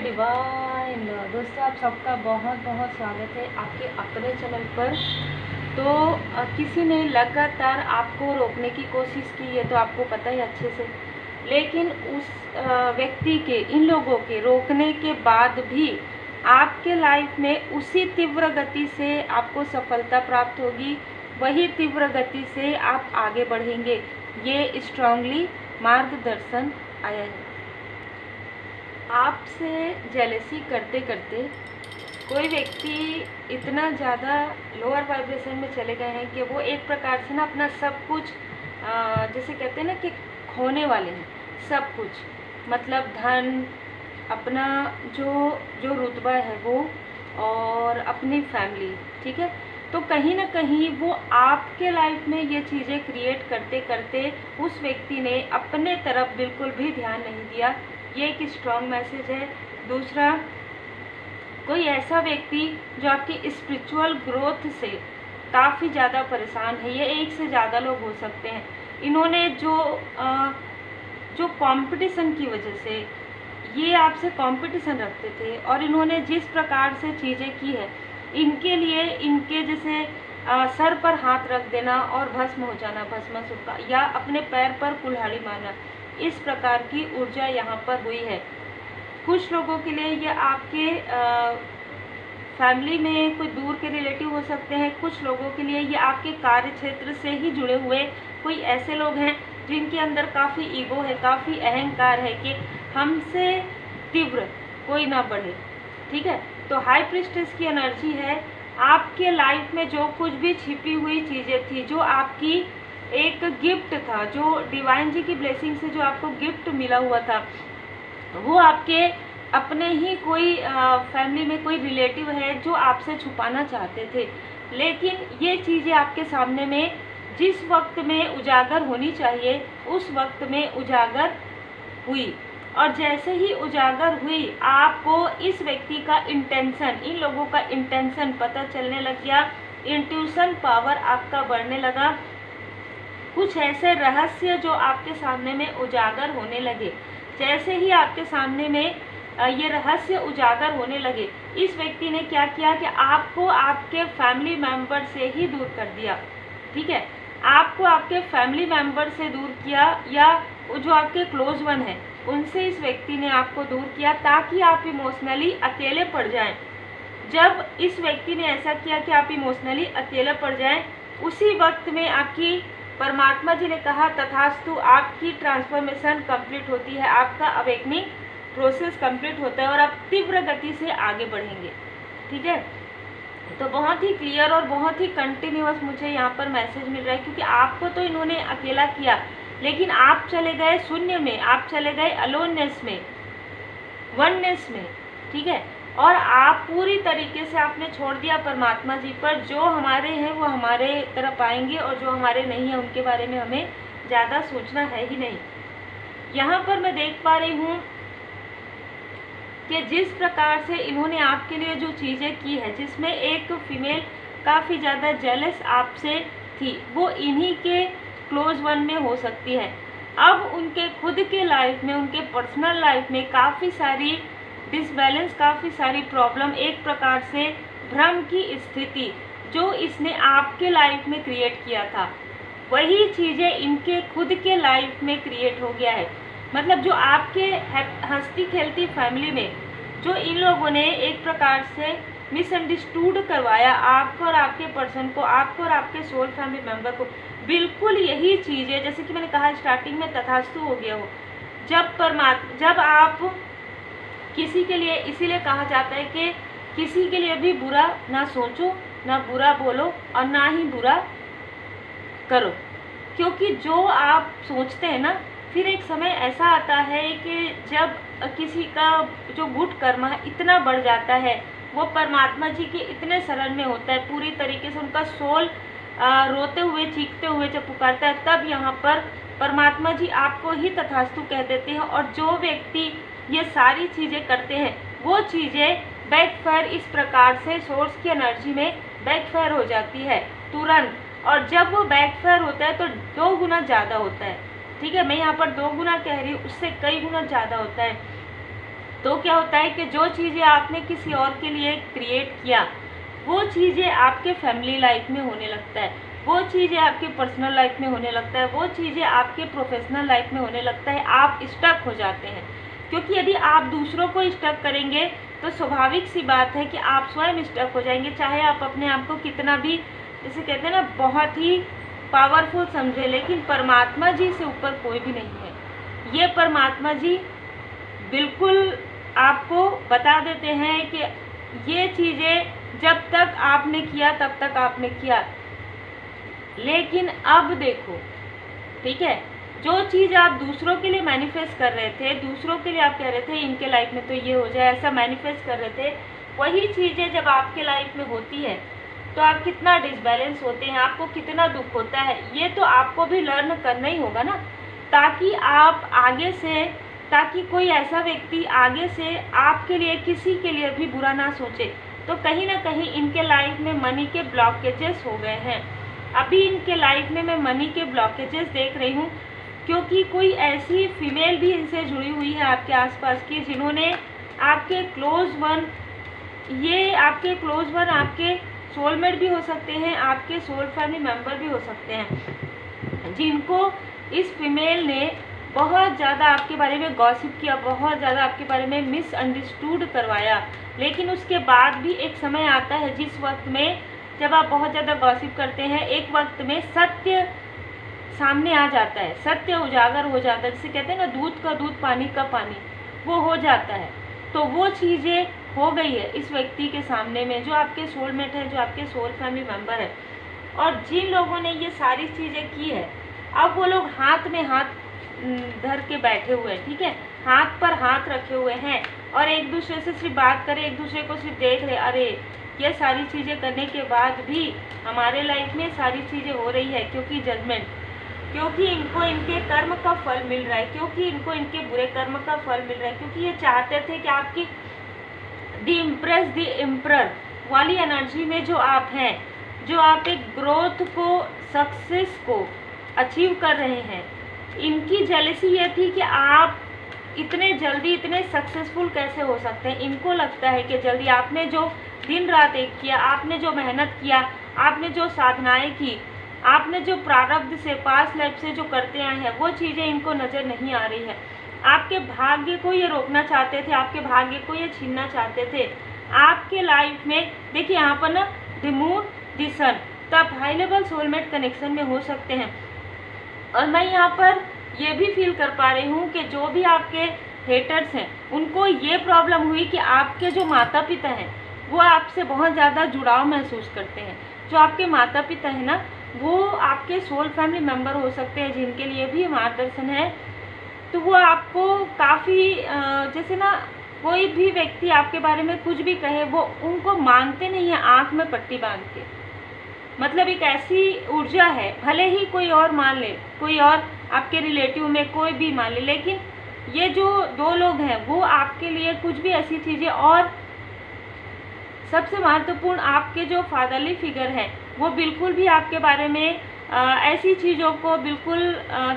Divine दोस्तों, आप सबका बहुत बहुत स्वागत है आपके अपने चैनल पर। तो किसी ने लगातार आपको रोकने की कोशिश की है, तो आपको पता है अच्छे से, लेकिन उस व्यक्ति के, इन लोगों के रोकने के बाद भी आपके लाइफ में उसी तीव्र गति से आपको सफलता प्राप्त होगी, वही तीव्र गति से आप आगे बढ़ेंगे। ये स्ट्रांगली मार्गदर्शन आया है। आपसे जेलसी करते करते कोई व्यक्ति इतना ज़्यादा लोअर वाइब्रेशन में चले गए हैं कि वो एक प्रकार से ना अपना सब कुछ, जैसे कहते हैं ना कि खोने वाले हैं सब कुछ, मतलब धन, अपना जो जो रुतबा है वो, और अपनी फैमिली, ठीक है। तो कहीं ना कहीं वो आपके लाइफ में ये चीज़ें क्रिएट करते करते उस व्यक्ति ने अपने तरफ बिल्कुल भी ध्यान नहीं दिया। ये एक स्ट्रॉन्ग मैसेज है। दूसरा, कोई ऐसा व्यक्ति जो आपकी स्पिरिचुअल ग्रोथ से काफ़ी ज़्यादा परेशान है, ये एक से ज़्यादा लोग हो सकते हैं। इन्होंने जो कंपटीशन की वजह से ये आपसे कंपटीशन रखते थे, और इन्होंने जिस प्रकार से चीज़ें की है, इनके लिए इनके जैसे सर पर हाथ रख देना और भस्म हो जाना, भस्मासुर का, या अपने पैर पर कुल्हाड़ी मारना, इस प्रकार की ऊर्जा यहाँ पर हुई है। कुछ लोगों के लिए ये आपके फैमिली में कोई दूर के रिलेटिव हो सकते हैं। कुछ लोगों के लिए ये आपके कार्य क्षेत्र से ही जुड़े हुए कोई ऐसे लोग हैं जिनके अंदर काफ़ी ईगो है, काफ़ी अहंकार है कि हमसे तीव्र कोई ना बढ़े, ठीक है। तो हाई प्रीस्टेस की एनर्जी है। आपके लाइफ में जो कुछ भी छिपी हुई चीज़ें थी, जो आपकी एक गिफ्ट था, जो डिवाइन जी की ब्लेसिंग से जो आपको गिफ्ट मिला हुआ था, वो आपके अपने ही कोई फैमिली में कोई रिलेटिव है जो आपसे छुपाना चाहते थे, लेकिन ये चीज़ें आपके सामने में जिस वक्त में उजागर होनी चाहिए उस वक्त में उजागर हुई। और जैसे ही उजागर हुई, आपको इस व्यक्ति का इंटेंशन, इन लोगों का इंटेंशन पता चलने लग गया। इंट्यूशन पावर आपका बढ़ने लगा। कुछ ऐसे रहस्य जो आपके सामने में उजागर होने लगे, जैसे ही आपके सामने में ये रहस्य उजागर होने लगे, इस व्यक्ति ने क्या किया कि आपको आपके फैमिली मेंबर से ही दूर कर दिया, ठीक है। आपको आपके फैमिली मेंबर से दूर किया, या जो आपके क्लोज वन है उनसे इस व्यक्ति ने आपको दूर किया, ताकि आप इमोशनली अकेले पड़ जाएं। जब इस व्यक्ति ने ऐसा किया कि आप इमोशनली अकेले पड़ जाएं, उसी वक्त में आपकी परमात्मा जी ने कहा तथास्तु, आपकी ट्रांसफॉर्मेशन कंप्लीट होती है, आपका अवेकनिंग प्रोसेस कंप्लीट होता है और आप तीव्र गति से आगे बढ़ेंगे, ठीक है। तो बहुत ही क्लियर और बहुत ही कंटिन्यूअस मुझे यहाँ पर मैसेज मिल रहा है, क्योंकि आपको तो इन्होंने अकेला किया, लेकिन आप चले गए शून्य में, आप चले गए अलोननेस में, वननेस में, ठीक है। और आप पूरी तरीके से आपने छोड़ दिया परमात्मा जी पर। जो हमारे हैं वो हमारे तरफ आएंगे, और जो हमारे नहीं है उनके बारे में हमें ज़्यादा सोचना है ही नहीं। यहाँ पर मैं देख पा रही हूँ कि जिस प्रकार से इन्होंने आपके लिए जो चीज़ें की है, जिसमें एक फीमेल काफ़ी ज़्यादा जेलस आपसे थी, वो इन्हीं के क्लोज वन में हो सकती है। अब उनके खुद के लाइफ में, उनके पर्सनल लाइफ में काफ़ी सारी डिसबैलेंस, काफ़ी सारी प्रॉब्लम, एक प्रकार से भ्रम की स्थिति जो इसने आपके लाइफ में क्रिएट किया था, वही चीज़ें इनके खुद के लाइफ में क्रिएट हो गया है। मतलब जो आपके हंसती खेलती फैमिली में जो इन लोगों ने एक प्रकार से मिसअंडरस्टूड करवाया आपको और आपके पर्सन को, आपको और आपके सोल फैमिली मेम्बर को, बिल्कुल यही चीज़ें, जैसे कि मैंने कहा स्टार्टिंग में, तथास्तु हो गया हो। जब आप किसी के लिए, इसीलिए कहा जाता है कि किसी के लिए भी बुरा ना सोचो, ना बुरा बोलो, और ना ही बुरा करो, क्योंकि जो आप सोचते हैं ना, फिर एक समय ऐसा आता है कि जब किसी का जो गुड कर्म है इतना बढ़ जाता है, वो परमात्मा जी के इतने शरण में होता है, पूरी तरीके से उनका सोल रोते हुए, चीखते हुए जब पुकारता है, तब यहाँ पर परमात्मा जी आपको ही तथास्तु कह देते हैं। और जो व्यक्ति ये सारी चीज़ें करते हैं, वो चीज़ें बैकफायर इस प्रकार से सोर्स की एनर्जी में बैकफायर हो जाती है तुरंत। और जब वो बैकफायर होता है तो 2 गुना ज़्यादा होता है, ठीक है। मैं यहाँ पर 2 गुना कह रही हूँ, उससे कई गुना ज़्यादा होता है। तो क्या होता है कि जो चीज़ें आपने किसी और के लिए क्रिएट किया, वो चीज़ें आपके फैमिली लाइफ में होने लगता है, वो चीज़ें आपके पर्सनल लाइफ में होने लगता है, वो चीज़ें आपके प्रोफेशनल लाइफ में होने लगता है। आप स्टक हो जाते हैं, क्योंकि यदि आप दूसरों को स्टक करेंगे तो स्वाभाविक सी बात है कि आप स्वयं स्टक हो जाएंगे। चाहे आप अपने आप को कितना भी, जैसे कहते हैं ना, बहुत ही पावरफुल समझे, लेकिन परमात्मा जी से ऊपर कोई भी नहीं है। ये परमात्मा जी बिल्कुल आपको बता देते हैं कि ये चीज़ें जब तक आपने किया तब तक आपने किया, लेकिन अब देखो, ठीक है, जो चीज़ आप दूसरों के लिए मैनिफेस्ट कर रहे थे, दूसरों के लिए आप कह रहे थे इनके लाइफ में तो ये हो जाए, ऐसा मैनिफेस्ट कर रहे थे, वही चीज़ें जब आपके लाइफ में होती है तो आप कितना डिसबैलेंस होते हैं, आपको कितना दुख होता है। ये तो आपको भी लर्न करना ही होगा ना, ताकि आप आगे से, ताकि कोई ऐसा व्यक्ति आगे से आपके लिए, किसी के लिए भी बुरा ना सोचे। तो कहीं ना कहीं इनके लाइफ में मनी के ब्लॉकेजेस हो गए हैं। अभी इनके लाइफ में मैं मनी के ब्लॉकेजेस देख रही हूँ, क्योंकि कोई ऐसी फीमेल भी इनसे जुड़ी हुई है आपके आसपास की, जिन्होंने आपके क्लोज वन, ये आपके क्लोज वन आपके सोलमेट भी हो सकते हैं, आपके सोल फैमिली मेंबर भी हो सकते हैं, जिनको इस फीमेल ने बहुत ज़्यादा आपके बारे में गॉसिप किया, बहुत ज़्यादा आपके बारे में मिसअंडरस्टूड करवाया। लेकिन उसके बाद भी एक समय आता है जिस वक्त में जब आप बहुत ज़्यादा गॉसिप करते हैं, एक वक्त में सत्य सामने आ जाता है, सत्य उजागर हो जाता है। जिसे कहते हैं ना, दूध का दूध पानी का पानी, वो हो जाता है। तो वो चीज़ें हो गई है इस व्यक्ति के सामने में, जो आपके सोलमेट है, जो आपके सोल फैमिली मेंबर है। और जिन लोगों ने ये सारी चीज़ें की है, अब वो लोग हाथ में हाथ धर के बैठे हुए हैं, ठीक है, हाथ पर हाथ रखे हुए हैं, और एक दूसरे से सिर्फ बात करें, एक दूसरे को सिर्फ देख रहे, अरे ये सारी चीज़ें करने के बाद भी हमारे लाइफ में सारी चीज़ें हो रही है, क्योंकि जजमेंट, क्योंकि इनको इनके कर्म का फल मिल रहा है, क्योंकि इनको इनके बुरे कर्म का फल मिल रहा है, क्योंकि ये चाहते थे कि आपकी द इम्प्रेस द एम्परर वाली एनर्जी में जो आप हैं, जो आप एक ग्रोथ को, सक्सेस को अचीव कर रहे हैं, इनकी जेलसी ये थी कि आप इतने जल्दी इतने सक्सेसफुल कैसे हो सकते हैं। इनको लगता है कि जल्दी, आपने जो दिन रात एक किया, आपने जो मेहनत किया, आपने जो साधनाएं की, आपने जो प्रारब्ध से, पास्ट लाइफ से जो करते आए हैं, वो चीज़ें इनको नज़र नहीं आ रही है। आपके भाग्य को ये रोकना चाहते थे, आपके भाग्य को ये छीनना चाहते थे। आपके लाइफ में देखिए यहाँ पर ना, द मून द सन, तब हाई लेवल सोलमेट कनेक्शन में हो सकते हैं। और मैं यहाँ पर ये भी फील कर पा रही हूँ कि जो भी आपके हेटर्स हैं, उनको ये प्रॉब्लम हुई कि आपके जो माता पिता हैं वो आपसे बहुत ज़्यादा जुड़ाव महसूस करते हैं। जो आपके माता पिता हैं ना, वो आपके सोल फैमिली मेंबर हो सकते हैं, जिनके लिए भी मार्गदर्शन है। तो वो आपको काफ़ी, जैसे ना, कोई भी व्यक्ति आपके बारे में कुछ भी कहे, वो उनको मानते नहीं है आँख में पट्टी बांध के। मतलब एक ऐसी ऊर्जा है, भले ही कोई और मान ले, कोई और आपके रिलेटिव में कोई भी मान ले, लेकिन ये जो दो लोग हैं वो आपके लिए कुछ भी ऐसी चीज़ें, और सबसे महत्वपूर्ण आपके जो फादरली फिगर हैं, वो बिल्कुल भी आपके बारे में ऐसी चीज़ों को बिल्कुल,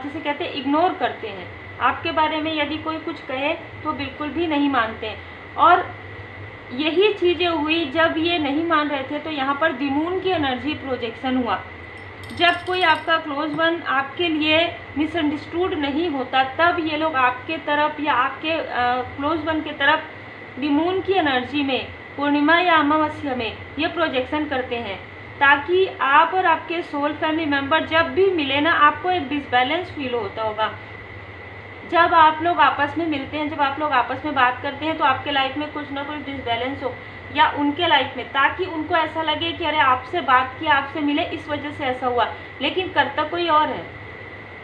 जिसे कहते हैं, इग्नोर करते हैं। आपके बारे में यदि कोई कुछ कहे तो बिल्कुल भी नहीं मानते हैं। और यही चीज़ें हुई जब ये नहीं मान रहे थे, तो यहाँ पर द मून की एनर्जी प्रोजेक्शन हुआ। जब कोई आपका क्लोज वन आपके लिए मिसअंडरस्टूड नहीं होता, तब ये लोग आपके तरफ या आपके क्लोज वन के तरफ द मून की एनर्जी में, पूर्णिमा या अमावस्या में ये प्रोजेक्शन करते हैं, ताकि आप और आपके सोल फैमिली मेंबर जब भी मिले ना, आपको एक डिसबैलेंस फील होता होगा। जब आप लोग आपस में मिलते हैं, जब आप लोग आपस में बात करते हैं, तो आपके लाइफ में कुछ ना कुछ डिसबैलेंस हो, या उनके लाइफ में, ताकि उनको ऐसा लगे कि अरे आपसे बात किया, आपसे मिले, इस वजह से ऐसा हुआ, लेकिन करता कोई और है,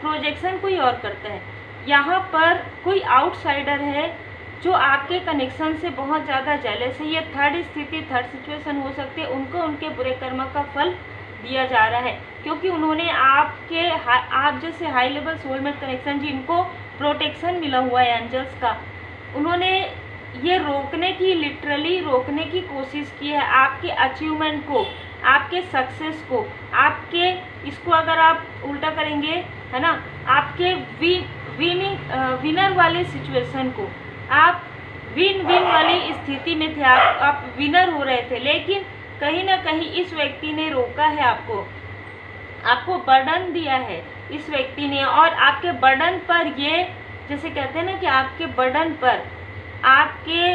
प्रोजेक्शन कोई और करता है। यहाँ पर कोई आउटसाइडर है जो आपके कनेक्शन से बहुत ज़्यादा जेलस है। ये थर्ड स्थिति, थर्ड सिचुएशन हो सकती है, उनको उनके बुरे कर्म का फल दिया जा रहा है, क्योंकि उन्होंने आप जैसे हाई लेवल सोलमेट कनेक्शन, जिनको प्रोटेक्शन मिला हुआ है एंजल्स का, उन्होंने ये रोकने की, लिटरली रोकने की कोशिश की है आपके अचीवमेंट को, आपके सक्सेस को, आपके, इसको अगर आप उल्टा करेंगे, है ना, आपके विनर वाले सिचुएशन को, आप विन विन वाली स्थिति में थे, आप विनर हो रहे थे, लेकिन कहीं ना कहीं इस व्यक्ति ने रोका है आपको बर्डन दिया है इस व्यक्ति ने, और आपके बर्डन पर ये, जैसे कहते हैं ना कि आपके बर्डन पर, आपके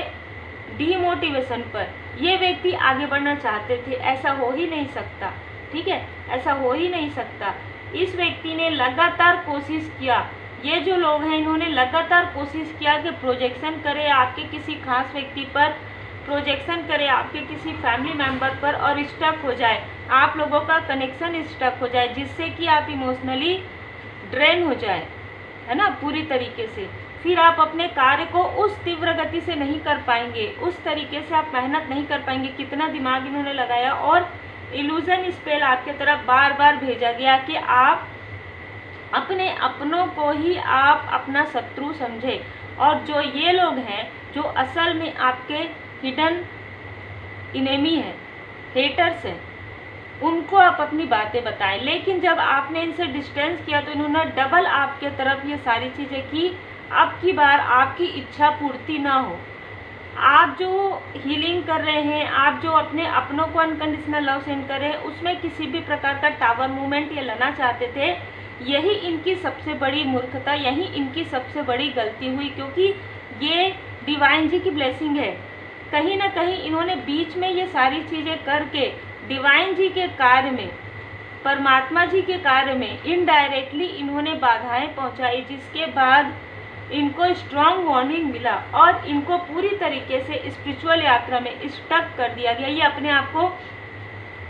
डीमोटिवेशन पर ये व्यक्ति आगे बढ़ना चाहते थे। ऐसा हो ही नहीं सकता, ठीक है, ऐसा हो ही नहीं सकता। इस व्यक्ति ने लगातार कोशिश किया, ये जो लोग हैं इन्होंने लगातार कोशिश किया कि प्रोजेक्शन करे आपके किसी खास व्यक्ति पर, प्रोजेक्शन करे आपके किसी फैमिली मेंबर पर, और स्टक हो जाए, आप लोगों का कनेक्शन स्टक हो जाए, जिससे कि आप इमोशनली ड्रेन हो जाए, है ना, पूरी तरीके से। फिर आप अपने कार्य को उस तीव्र गति से नहीं कर पाएंगे, उस तरीके से आप मेहनत नहीं कर पाएंगे। कितना दिमाग इन्होंने लगाया, और इल्यूजन स्पेल आपके तरफ बार बार भेजा गया कि आप अपने अपनों को ही आप अपना शत्रु समझे, और जो ये लोग हैं जो असल में आपके हिडन इनेमी हैं, हेटर्स हैं, उनको आप अपनी बातें बताएं। लेकिन जब आपने इनसे डिस्टेंस किया तो इन्होंने डबल आपके तरफ ये सारी चीज़ें की। अब की बार आपकी इच्छा पूर्ति ना हो, आप जो हीलिंग कर रहे हैं, आप जो अपने अपनों को अनकंडीशनल लव सेंड कर रहे हैं, उसमें किसी भी प्रकार का टावर मूवमेंट ये लाना चाहते थे। यही इनकी सबसे बड़ी मूर्खता, यही इनकी सबसे बड़ी गलती हुई, क्योंकि ये डिवाइन जी की ब्लेसिंग है। कहीं ना कहीं इन्होंने बीच में ये सारी चीज़ें करके डिवाइन जी के कार्य में, परमात्मा जी के कार्य में इनडायरेक्टली इन्होंने बाधाएं पहुंचाई, जिसके बाद इनको स्ट्रॉन्ग वार्निंग मिला और इनको पूरी तरीके से स्पिरिचुअल यात्रा में स्टक कर दिया गया। ये अपने आप को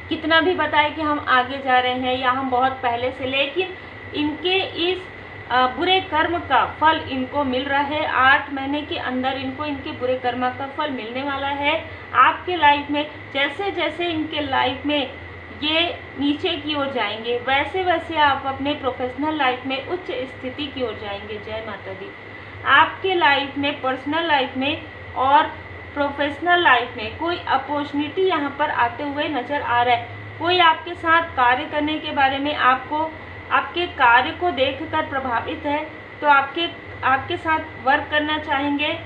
कितना भी बताए कि हम आगे जा रहे हैं या हम बहुत पहले से, लेकिन इनके इस बुरे कर्म का फल इनको मिल रहा है। 8 महीने के अंदर इनको इनके बुरे कर्म का फल मिलने वाला है। आपके लाइफ में जैसे जैसे इनके लाइफ में ये नीचे की ओर जाएंगे, वैसे वैसे आप अपने प्रोफेशनल लाइफ में उच्च स्थिति की ओर जाएंगे। जय माता दी। आपके लाइफ में, पर्सनल लाइफ में और प्रोफेशनल लाइफ में कोई अपॉर्चुनिटी यहाँ पर आते हुए नज़र आ रहा है। कोई आपके साथ कार्य करने के बारे में, आपको आपके कार्य को देखकर प्रभावित है, तो आपके साथ वर्क करना चाहेंगे।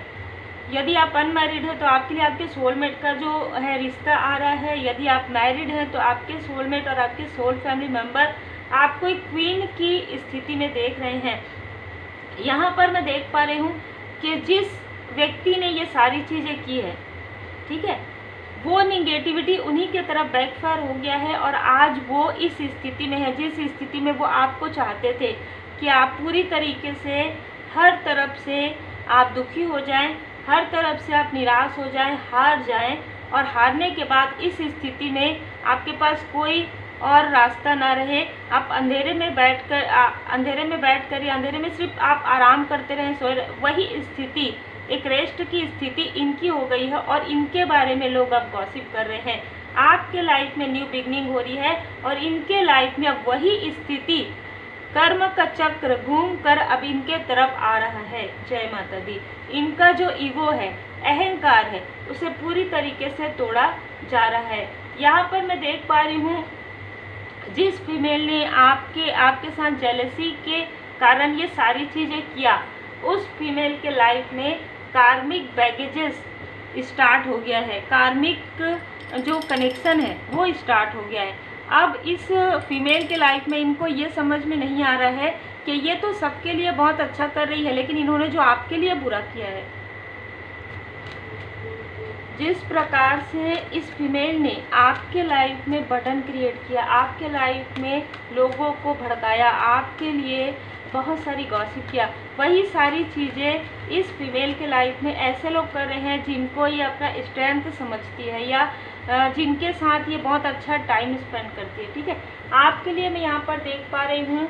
यदि आप अनमैरिड हैं तो आपके लिए आपके सोलमेट का जो है रिश्ता आ रहा है। यदि आप मैरिड हैं तो आपके सोलमेट और आपके सोल फैमिली मेंबर आपको एक क्वीन की स्थिति में देख रहे हैं। यहाँ पर मैं देख पा रही हूँ कि जिस व्यक्ति ने ये सारी चीज़ें की है, ठीक है, वो निगेटिविटी उन्हीं के तरफ बैकफायर हो गया है और आज वो इस स्थिति में है जिस स्थिति में वो आपको चाहते थे कि आप पूरी तरीके से हर तरफ से आप दुखी हो जाएं, हर तरफ से आप निराश हो जाएं, हार जाएं, और हारने के बाद इस स्थिति में आपके पास कोई और रास्ता ना रहे। आप अंधेरे में बैठकर या अंधेरे में सिर्फ आप आराम करते रहें, सोए रहे। वही स्थिति, एक रेस्ट की स्थिति इनकी हो गई है और इनके बारे में लोग अब गॉसिप कर रहे हैं। आपके लाइफ में न्यू बिगनिंग हो रही है और इनके लाइफ में अब वही स्थिति, कर्म का चक्र घूम कर अब इनके तरफ आ रहा है। जय माता दी। इनका जो ईगो है, अहंकार है, उसे पूरी तरीके से तोड़ा जा रहा है। यहाँ पर मैं देख पा रही हूँ जिस फीमेल ने आपके साथ जेलसी के कारण ये सारी चीज़ें किया, उस फीमेल के लाइफ में कार्मिक बैगेजेस स्टार्ट हो गया है। कार्मिक जो कनेक्शन है वो स्टार्ट हो गया है। अब इस फीमेल के लाइफ में इनको ये समझ में नहीं आ रहा है कि ये तो सबके लिए बहुत अच्छा कर रही है, लेकिन इन्होंने जो आपके लिए बुरा किया है, जिस प्रकार से इस फीमेल ने आपके लाइफ में बर्डन क्रिएट किया, आपके लाइफ में लोगों को भड़काया, आपके लिए बहुत सारी गॉसिप किया, वही सारी चीज़ें इस फीमेल के लाइफ में ऐसे लोग कर रहे हैं जिनको ये अपना स्ट्रेंथ समझती है या जिनके साथ ये बहुत अच्छा टाइम स्पेंड करती है। ठीक है, आपके लिए मैं यहाँ पर देख पा रही हूँ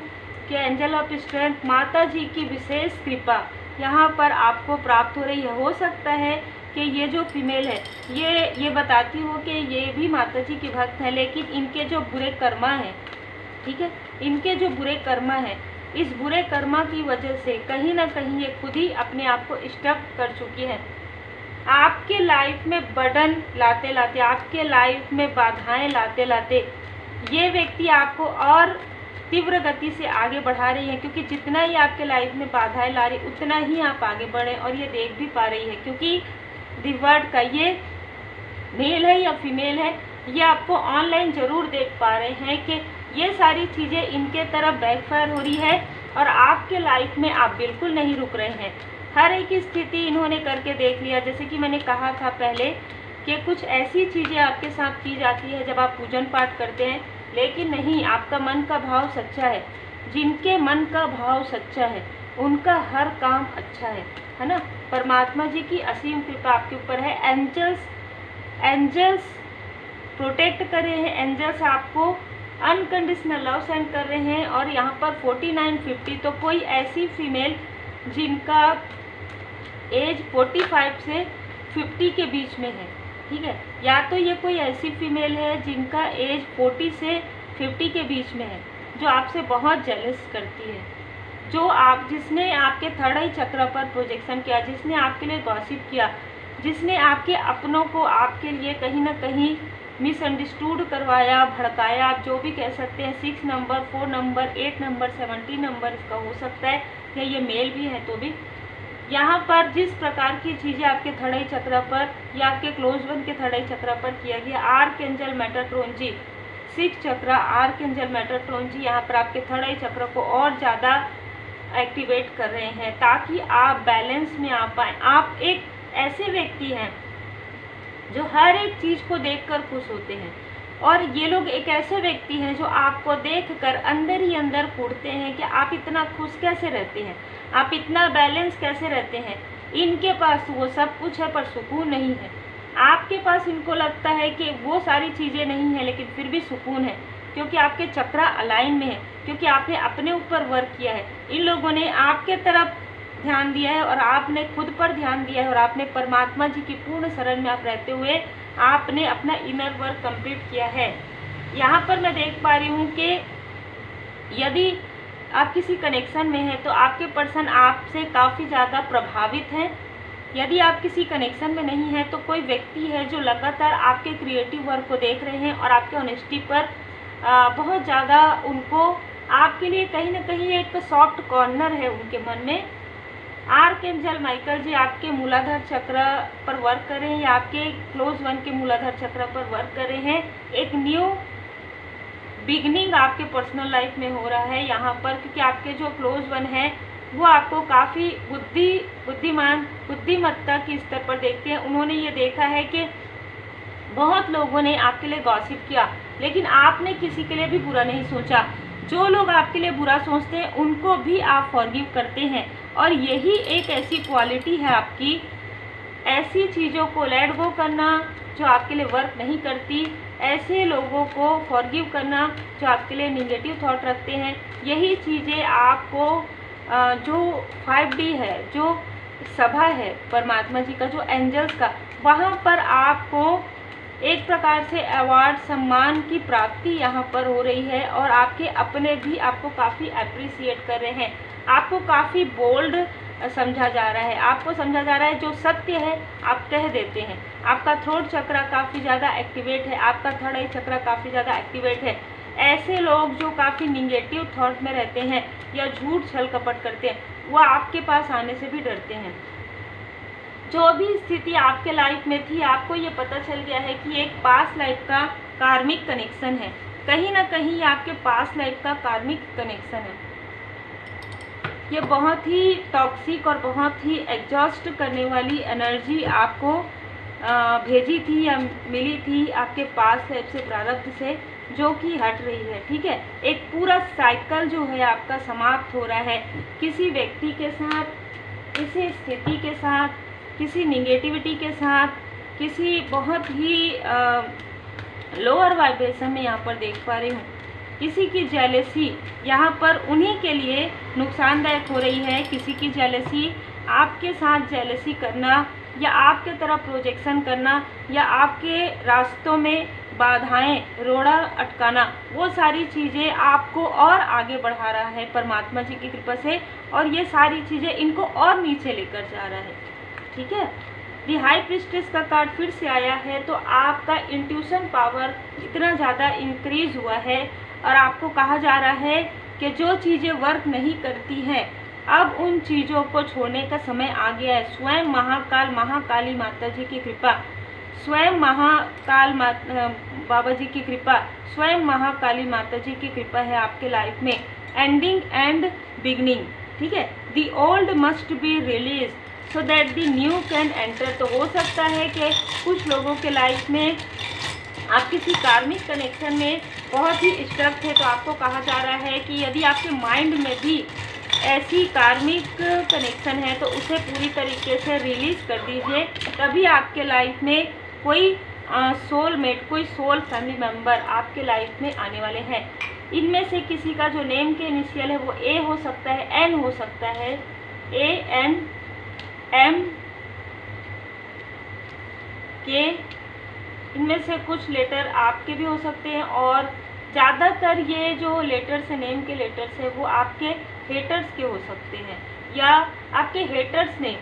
कि एंजल ऑफ स्ट्रेंथ, माता जी की विशेष कृपा यहाँ पर आपको प्राप्त हो रही है। हो सकता है कि ये जो फीमेल है ये बताती हो कि ये भी माता जी की भक्त है, लेकिन इनके जो बुरे कर्मा हैं, ठीक है, इनके जो बुरे कर्मा हैं, इस बुरे कर्मा की वजह से कहीं ना कहीं ये खुद ही अपने आप को स्टक कर चुकी है। आपके लाइफ में बर्डन लाते लाते, आपके लाइफ में बाधाएं लाते लाते ये व्यक्ति आपको और तीव्र गति से आगे बढ़ा रही है, क्योंकि जितना ही आपके लाइफ में बाधाएं ला रही उतना ही आप आगे बढ़े, और ये देख भी पा रही है, क्योंकि द वर्ड का ये मेल है या फीमेल है, ये आपको ऑनलाइन ज़रूर देख पा रहे हैं कि ये सारी चीज़ें इनके तरफ बैकफायर हो रही है और आपके लाइफ में आप बिल्कुल नहीं रुक रहे हैं। हर एक स्थिति इन्होंने करके देख लिया। जैसे कि मैंने कहा था पहले कि कुछ ऐसी चीज़ें आपके साथ की जाती है जब आप पूजन पाठ करते हैं, लेकिन नहीं, आपका मन का भाव सच्चा है। जिनके मन का भाव सच्चा है उनका हर काम अच्छा है ना। परमात्मा जी की असीम कृपा आपके ऊपर है। एंजल्स प्रोटेक्ट कर रहे हैं, एंजल्स आपको अनकंडीशनल लव सेंड कर रहे हैं। और यहाँ पर 49-50 तो कोई ऐसी फीमेल जिनका एज 45 से 50 के बीच में है, ठीक है, या तो ये कोई ऐसी फीमेल है जिनका एज 40 से 50 के बीच में है, जो आपसे बहुत जेलस करती है, जिसने आपके थर्ड आई चक्र पर प्रोजेक्शन किया, जिसने आपके लिए गॉसिप किया, जिसने आपके अपनों को आपके लिए कहीं ना कहीं मिसअंडरस्टूड करवाया, भड़काया, आप जो भी कह सकते हैं। 6 नंबर, 4 नंबर, 8 नंबर, 70 नंबर इसका हो सकता है, या ये मेल भी है तो भी। यहाँ पर जिस प्रकार की चीज़ें आपके थर्ड आई चक्र पर या आपके क्लोज वन के थर्ड आई चक्र पर किया गया, आर्कएंजल मेटाट्रॉन जी 6 चक्र, आर्कएंजल मेटाट्रॉन जी यहाँ पर आपके थर्ड आई चक्र को और ज़्यादा एक्टिवेट कर रहे हैं ताकि आप बैलेंस में आ पाएँ। आप एक ऐसे व्यक्ति हैं जो हर एक चीज़ को देखकर खुश होते हैं, और ये लोग एक ऐसे व्यक्ति हैं जो आपको देखकर अंदर ही अंदर कूदते हैं कि आप इतना खुश कैसे रहते हैं, आप इतना बैलेंस कैसे रहते हैं। इनके पास वो सब कुछ है पर सुकून नहीं है। आपके पास इनको लगता है कि वो सारी चीज़ें नहीं है लेकिन फिर भी सुकून है, क्योंकि आपके चक्रा अलाइन में है, क्योंकि आपने अपने ऊपर वर्क किया है। इन लोगों ने आपके तरफ ध्यान दिया है और आपने खुद पर ध्यान दिया है, और आपने परमात्मा जी की पूर्ण शरण में आप रहते हुए आपने अपना इनर वर्क कंप्लीट किया है। यहाँ पर मैं देख पा रही हूँ कि यदि आप किसी कनेक्शन में हैं तो आपके पर्सन आपसे काफ़ी ज़्यादा प्रभावित हैं। यदि आप किसी कनेक्शन में नहीं हैं तो कोई व्यक्ति है जो लगातार आपके क्रिएटिव वर्क को देख रहे हैं और आपके ऑनेस्टी पर बहुत ज़्यादा उनको आपके लिए कहीं ना कहीं एक सॉफ्ट कॉर्नर है उनके मन में। आर्कएंजल माइकल जी आपके मूलाधार चक्र पर वर्क कर रहे हैं या आपके क्लोज वन के मूलाधार चक्र पर वर्क कर रहे हैं। एक न्यू बिगनिंग आपके पर्सनल लाइफ में हो रहा है यहाँ पर, क्योंकि आपके जो क्लोज वन है वो आपको काफ़ी बुद्धिमत्ता के स्तर पर देखते हैं। उन्होंने ये देखा है कि बहुत लोगों ने आपके लिए गॉसिप किया लेकिन आपने किसी के लिए भी बुरा नहीं सोचा। जो लोग आपके लिए बुरा सोचते हैं उनको भी आप फॉरगिव करते हैं, और यही एक ऐसी क्वालिटी है आपकी, ऐसी चीज़ों को लेट गो करना जो आपके लिए वर्क नहीं करती, ऐसे लोगों को फॉरगिव करना जो आपके लिए निगेटिव थॉट रखते हैं। यही चीज़ें आपको जो 5D है, जो सभा है परमात्मा जी का, जो एंजल्स का, वहाँ पर आपको एक प्रकार से अवार्ड सम्मान की प्राप्ति यहाँ पर हो रही है, और आपके अपने भी आपको काफ़ी अप्रिसिएट कर रहे हैं। आपको काफ़ी बोल्ड समझा जा रहा है, आपको समझा जा रहा है जो सत्य है आप कह देते हैं। आपका थ्रोट चक्र काफ़ी ज़्यादा एक्टिवेट है, आपका थर्ड आई चक्र काफ़ी ज़्यादा एक्टिवेट है। ऐसे लोग जो काफ़ी निगेटिव थॉट में रहते हैं या झूठ छल कपट करते हैं, वो आपके पास आने से भी डरते हैं। जो भी स्थिति आपके लाइफ में थी, आपको ये पता चल गया है कि एक पास्ट लाइफ का कार्मिक कनेक्शन है, कहीं ना कहीं आपके पास्ट लाइफ का कार्मिक कनेक्शन है। ये बहुत ही टॉक्सिक और बहुत ही एग्जॉस्ट करने वाली एनर्जी आपको भेजी थी या मिली थी आपके पास्ट लाइफ से, प्रारब्ध से, जो कि हट रही है। ठीक है, एक पूरा साइकिल जो है आपका समाप्त हो रहा है किसी व्यक्ति के साथ, किसी स्थिति के साथ, किसी निगेटिविटी के साथ, किसी बहुत ही लोअर वाइब्रेशन में यहाँ पर देख पा रही हूँ। किसी की जेलसी यहाँ पर उन्हीं के लिए नुकसानदायक हो रही है। किसी की जेलसी, आपके साथ जेलसी करना या आपके तरफ प्रोजेक्शन करना या आपके रास्तों में बाधाएं, रोड़ा अटकाना, वो सारी चीज़ें आपको और आगे बढ़ा रहा है परमात्मा जी की कृपा से, और ये सारी चीज़ें इनको और नीचे लेकर जा रहा है। ठीक है, दी हाई प्रिस्टेस का कार्ड फिर से आया है, तो आपका इंट्यूशन पावर इतना ज़्यादा इंक्रीज हुआ है और आपको कहा जा रहा है कि जो चीज़ें वर्क नहीं करती हैं अब उन चीज़ों को छोड़ने का समय आ गया है। स्वयं महाकाल महाकाली माता जी की कृपा, स्वयं महाकाल बाबा जी की कृपा, स्वयं महाकाली माता जी की कृपा है आपके लाइफ में। एंडिंग एंड बिगनिंग, ठीक है। The old must be release so that the new can enter. तो हो सकता है कि कुछ लोगों के लाइफ में आप किसी कार्मिक कनेक्शन में बहुत ही स्ट्रक थे, तो आपको कहा जा रहा है कि यदि आपके माइंड में भी ऐसी कार्मिक कनेक्शन है तो उसे पूरी तरीके से रिलीज़ कर दीजिए, तभी आपके लाइफ में कोई सोलमेट, कोई सोल फैमिली मेम्बर आपके लाइफ में आने वाले हैं। इनमें से किसी का जो नेम के इनिशियल है वो ए हो सकता है, एन हो सकता है, ए एन एम के, इनमें से कुछ लेटर आपके भी हो सकते हैं। और ज़्यादातर ये जो लेटर्स हैं, नेम के लेटर्स हैं, वो आपके हेटर्स के हो सकते हैं, या आपके हेटर्स ने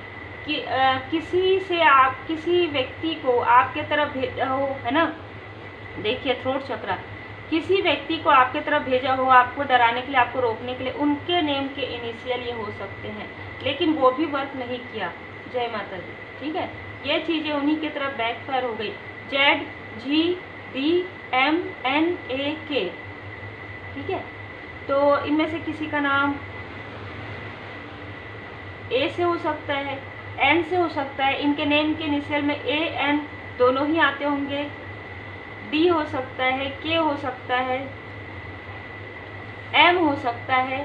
किसी से, आप किसी व्यक्ति को आपके तरफ भेजा हो, है ना। देखिए थ्रोट चक्रा, किसी व्यक्ति को आपके तरफ भेजा हो आपको डराने के लिए, आपको रोकने के लिए, उनके नेम के इनिशियल ये हो सकते हैं, लेकिन वो भी वर्क नहीं किया। जय माता दी, ठीक है। ये चीज़ें उन्हीं की तरफ बैकफायर हो गई। ZGDMNAK, ठीक है। तो इनमें से किसी का नाम ए से हो सकता है, एन से हो सकता है, इनके नेम के इनिशियल में ए एन दोनों ही आते होंगे, डी हो सकता है, के हो सकता है, एम हो सकता है,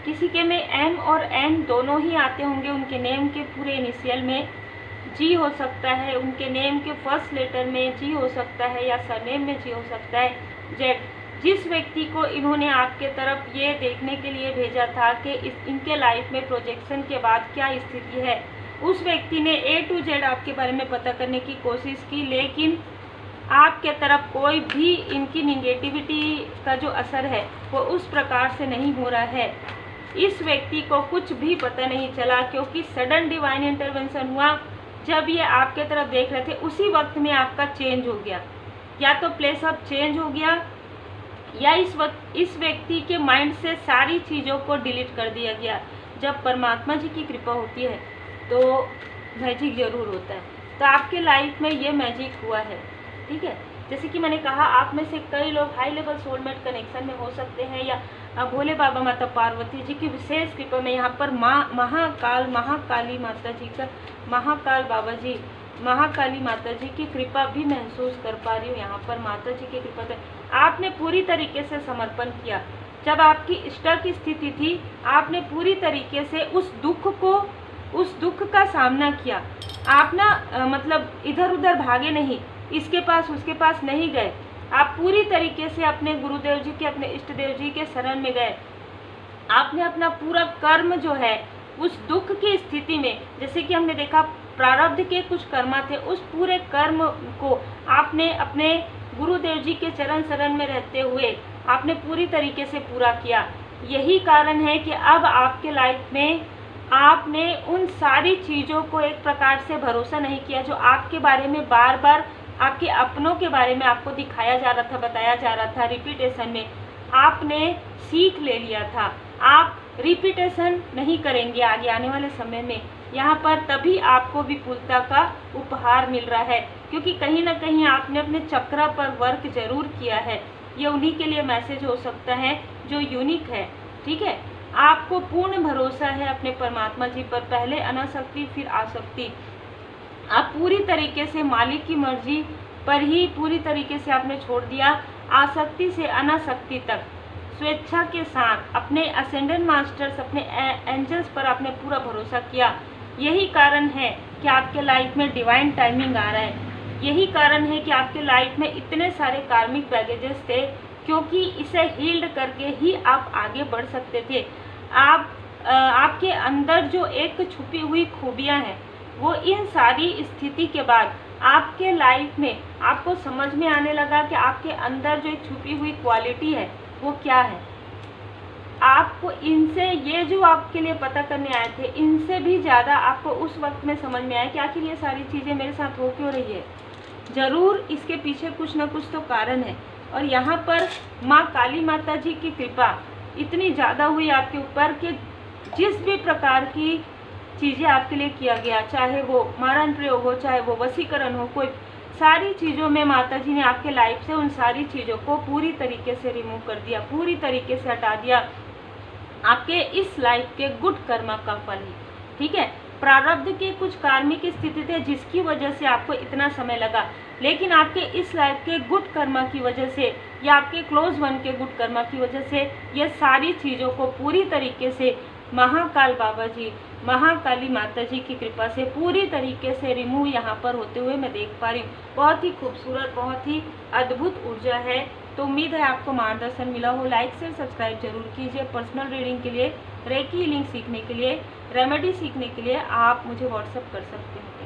किसी के में एम और एन दोनों ही आते होंगे उनके नेम के पूरे इनिशियल में, जी हो सकता है, उनके नेम के फर्स्ट लेटर में जी हो सकता है, या सरनेम में जी हो सकता है, जेड। जिस व्यक्ति को इन्होंने आपके तरफ ये देखने के लिए भेजा था कि इनके लाइफ में प्रोजेक्शन के बाद क्या स्थिति है, उस व्यक्ति ने A to Z आपके बारे में पता करने की कोशिश की, लेकिन आपके तरफ कोई भी इनकी निगेटिविटी का जो असर है वो उस प्रकार से नहीं हो रहा है। इस व्यक्ति को कुछ भी पता नहीं चला, क्योंकि सडन डिवाइन इंटरवेंशन हुआ। जब ये आपके तरफ देख रहे थे उसी वक्त में आपका चेंज हो गया, या तो प्लेस ऑफ चेंज हो गया, या इस व्यक्ति के माइंड से सारी चीज़ों को डिलीट कर दिया गया। जब परमात्मा जी की कृपा होती है तो मैजिक ज़रूर होता है। तो आपके लाइफ में ये मैजिक हुआ है, ठीक है। जैसे कि मैंने कहा, आप में से कई लोग हाई लेवल सोलमेट कनेक्शन में हो सकते हैं, या भोले बाबा माता पार्वती जी की विशेष कृपा में यहाँ पर महाकाल महाकाली माता जी का, महाकाल बाबा जी, महाकाली माता जी की कृपा भी महसूस कर पा रही हूँ। यहाँ पर माता जी की कृपा से आपने पूरी तरीके से समर्पण किया। जब आपकी स्टक स्थिति थी, आपने पूरी तरीके से उस दुख का सामना किया। आप ना मतलब इधर उधर भागे नहीं, इसके पास उसके पास नहीं गए, आप पूरी तरीके से अपने गुरुदेव जी के, अपने इष्ट देव जी के शरण में गए। आपने अपना पूरा कर्म जो है उस दुख की स्थिति में, जैसे कि हमने देखा प्रारब्ध के कुछ कर्म थे, उस पूरे कर्म को आपने अपने गुरुदेव जी के चरण शरण में रहते हुए आपने पूरी तरीके से पूरा किया। यही कारण है कि अब आपके लाइफ में आपने उन सारी चीज़ों को एक प्रकार से भरोसा नहीं किया जो आपके बारे में बार बार आपके अपनों के बारे में आपको दिखाया जा रहा था, बताया जा रहा था। रिपीटेशन में आपने सीख ले लिया था, आप रिपीटेशन नहीं करेंगे आगे आने वाले समय में। यहाँ पर तभी आपको विपुलता का उपहार मिल रहा है, क्योंकि कहीं ना कहीं आपने अपने चक्र पर वर्क जरूर किया है। ये उन्हीं के लिए मैसेज हो सकता है जो यूनिक है, ठीक है। आपको पूर्ण भरोसा है अपने परमात्मा जी पर, पहले अनासक्ति फिर आसक्ति। आप पूरी तरीके से मालिक की मर्जी पर ही पूरी तरीके से आपने छोड़ दिया, आसक्ति से अनासक्ति तक स्वेच्छा के साथ अपने असेंडेंट मास्टर्स, अपने एंजल्स पर आपने पूरा भरोसा किया। यही कारण है कि आपके लाइफ में डिवाइन टाइमिंग आ रहा है। यही कारण है कि आपके लाइफ में इतने सारे कार्मिक बैगेजेस थे, क्योंकि इसे हील्ड करके ही आप आगे बढ़ सकते थे। आपके अंदर जो एक छुपी हुई खूबियां हैं, वो इन सारी स्थिति के बाद आपके लाइफ में आपको समझ में आने लगा कि आपके अंदर जो छुपी हुई क्वालिटी है वो क्या है। आपको इनसे, ये जो आपके लिए पता करने आए थे, इनसे भी ज़्यादा आपको उस वक्त में समझ में आया कि आखिर ये सारी चीज़ें मेरे साथ हो क्यों रही है। ज़रूर इसके पीछे कुछ ना कुछ तो कारण है। और यहाँ पर माँ काली माता जी की कृपा इतनी ज़्यादा हुई आपके ऊपर कि जिस भी प्रकार की चीज़ें आपके लिए किया गया, चाहे वो मारण प्रयोग हो, चाहे वो वशीकरण हो, कोई सारी चीज़ों में माता जी ने आपके लाइफ से उन सारी चीज़ों को पूरी तरीके से रिमूव कर दिया, पूरी तरीके से हटा दिया। आपके इस लाइफ के गुड कर्मा का फल है, ठीक है। प्रारब्ध की कुछ कार्मिक स्थिति थे जिसकी वजह से आपको इतना समय लगा, लेकिन आपके इस लाइफ के गुड कर्मा की वजह से या आपके क्लोज वन के गुड कर्मा की वजह से ये सारी चीज़ों को पूरी तरीके से महाकाल बाबा जी, महाकाली माता जी की कृपा से पूरी तरीके से रिमूव यहाँ पर होते हुए मैं देख पा रही हूँ। बहुत ही खूबसूरत, बहुत ही अद्भुत ऊर्जा है। तो उम्मीद है आपको मार्गदर्शन मिला हो। लाइक शेयर सब्सक्राइब जरूर कीजिए। पर्सनल रीडिंग के लिए, रेकी हीलिंग सीखने के लिए, रेमेडी सीखने के लिए आप मुझे व्हाट्सएप कर सकते हैं।